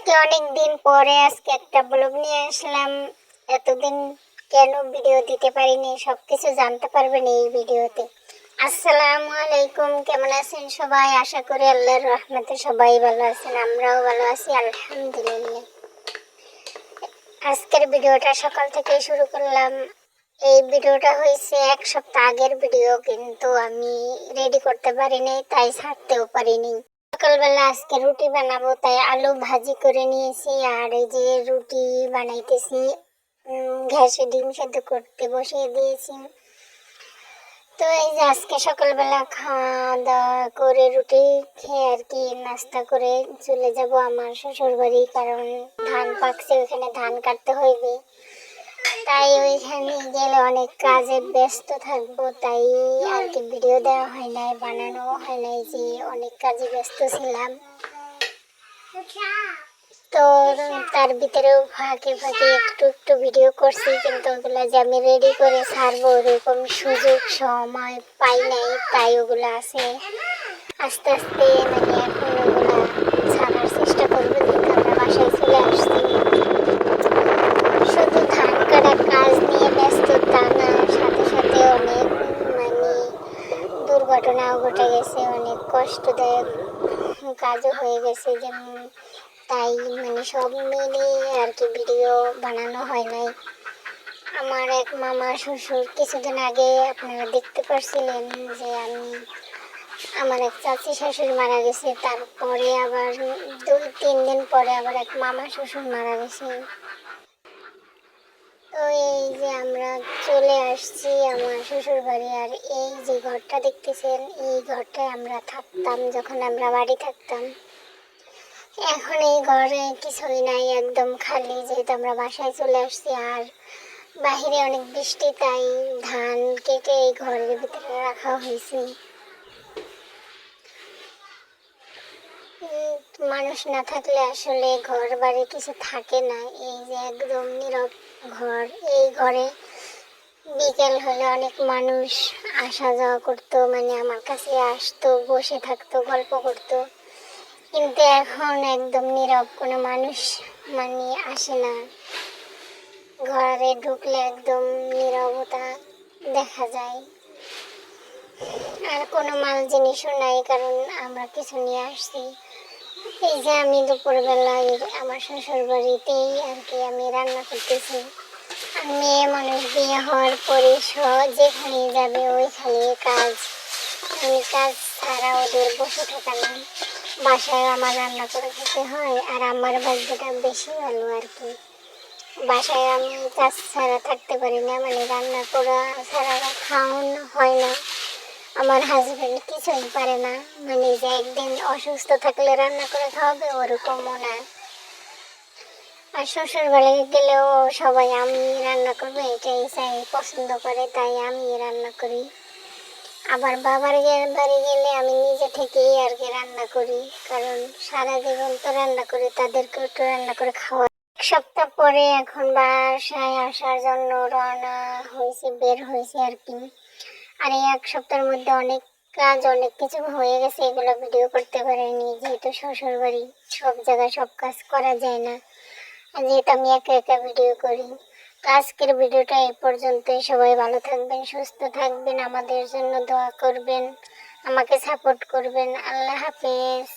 আজকে অনেক দিন পরে একটা ব্লগ নিয়ে আসলাম। এতদিন কেন ভিডিও দিতে পারিনি সবকিছু জানতে পারবেন এই ভিডিওতে। আসসালামু আলাইকুম, কেমন আছেন সবাই? আশা করি আল্লাহর রহমতে সবাই ভালো আছেন, আমরাও ভালো আছি আলহামদুলিল্লাহ। আজকের ভিডিওটা সকাল থেকে শুরু করলাম। এই ভিডিওটা হয়েছে এক সপ্তাহ আগের ভিডিও, কিন্তু আমি রেডি করতে পারিনি, তাই ছাড়তেও পারিনি। সকালবেলা আজকে রুটি বানাবো, তাই আলু ভাজি করে নিয়েছি। আর এই যে রুটি বানাইতেছি, গ্যাসে ডিম সেদ্ধ করতে বসিয়ে দিয়েছি। তো এই যে আজকে সকালবেলা খাওয়া দাওয়া করে রুটি খেয়ে আর কি নাস্তা করে চলে যাব আমার শ্বশুর বাড়ি, কারণ ধান পাকছে, ওখানে ধান কাটতে হইবে। তাই ওইখানে গেলে অনেক কাজে ব্যস্ত থাকবো, তাই আর কি ভিডিও দেওয়া হয় নাই, বানানো হয় নাই, যে অনেক কাজে ব্যস্ত ছিলাম। তো তার ভিতরেও ফাঁকে ফাঁকে একটু একটু ভিডিও করছি, কিন্তু ওগুলো যে আমি রেডি করে ছাড়বো ওরকম সুযোগ সময় পাই নাই, তাই ওগুলো আছে আস্তে আস্তে, মানে এখন ওগুলা ছাড়ার চেষ্টা করবো। কিন্তু আমরা বাসায় চলে আসছি, শুধু ধান কাটার কাজ নিয়ে ব্যস্ত তা না, সাথে সাথে অনেক মানে দুর্ঘটনাও ঘটে গেছে, অনেক কষ্টদায়ক কাজও হয়ে গেছে, যেমন তাই মানে সব মিলিয়ে আর কি ভিডিও বানানো হয় নাই। আমার এক মামা শ্বশুর কিছুদিন আগে আপনারা দেখতে পারছিলেন যে আমার এক চাচি শাশুড়ি মারা গেছে, তারপরে আবার 2-3 দিন পরে আবার এক মামা শ্বশুর মারা গেছে। তো এই যে আমরা চলে আসছি আমার শ্বশুর বাড়ি। আর এই যে ঘরটা দেখতেছেন, এই ঘরটায় আমরা থাকতাম যখন আমরা বাড়ি থাকতাম। এখন এই ঘরে কিছুই নাই, একদম খালি, যেহেতু আমরা বাসায় চলে আসছি। আর বাহিরে অনেক বৃষ্টি, তাই ধান কেটে এই ঘরের ভিতরে রাখা হয়েছে। মানুষ না থাকলে আসলে ঘর বাড়ি কিছু থাকে না। এই যে একদম নীরব ঘর, এই ঘরে বিকেল হলে অনেক মানুষ আসা যাওয়া করতো, মানে আমার কাছে আসতো, বসে থাকতো, গল্প করতো। কিন্তু এখন একদম নীরব, কোনো মানুষ মানে আসে না। ঘরে ঢুকলে একদম নীরবতা দেখা যায়, আর কোনো মাল জিনিসও নাই, কারণ আমরা কিছু নিয়ে আসছি। এই যে আমি দুপুরবেলায় আমার শ্বশুর বাড়িতেই আর কি আমি রান্না করতেছি। আর মেয়ে মানুষ বিয়ে হওয়ার পরে যেখানে যাবে ওইখানে কাজ, আমি কাজ ছাড়া ওদের বসে থাকা না। বাসায় আমার রান্না করে খেতে হয়, আর আমার ভাগ্যটা বেশি ভালো আর কি। বাসায় আমি কাজ ছাড়া থাকতে পারি না, মানে রান্না করা ছাড়া খাওয়ানো হয় না। আমার হাজবেন্ড কিছুই পারে না, মানে যে একদিন অসুস্থ থাকলে রান্না করে খাওয়াবে ওরকমও না। আর শ্বশুর বাড়ি গেলেও সবাই আমি রান্না করবো এটাই চাই, পছন্দ করে, তাই আমি রান্না করি। আবার বাবার বাড়ি গেলে আমি নিজে থেকেই আর কি রান্না করি, কারণ সারা জীবন তো রান্না করি, তাদেরকে একটু রান্না করে খাওয়া। এক সপ্তাহ পরে এখন বাসায় আসার জন্য রওনা হয়েছে, বের হয়েছে আর কি। আর এই এক সপ্তাহের মধ্যে অনেক কাজ, অনেক কিছু হয়ে গেছে, এগুলো ভিডিও করতে পারিনি, যেহেতু শ্বশুর বাড়ি, সব জায়গায় সব কাজ করা যায় না, আর যেহেতু আমি একা একা ভিডিও করি। তো আজকের ভিডিওটা এই পর্যন্তই। সবাই ভালো থাকবেন, সুস্থ থাকবেন, আমাদের জন্য দোয়া করবেন, আমাকে সাপোর্ট করবেন। আল্লাহ হাফেজ।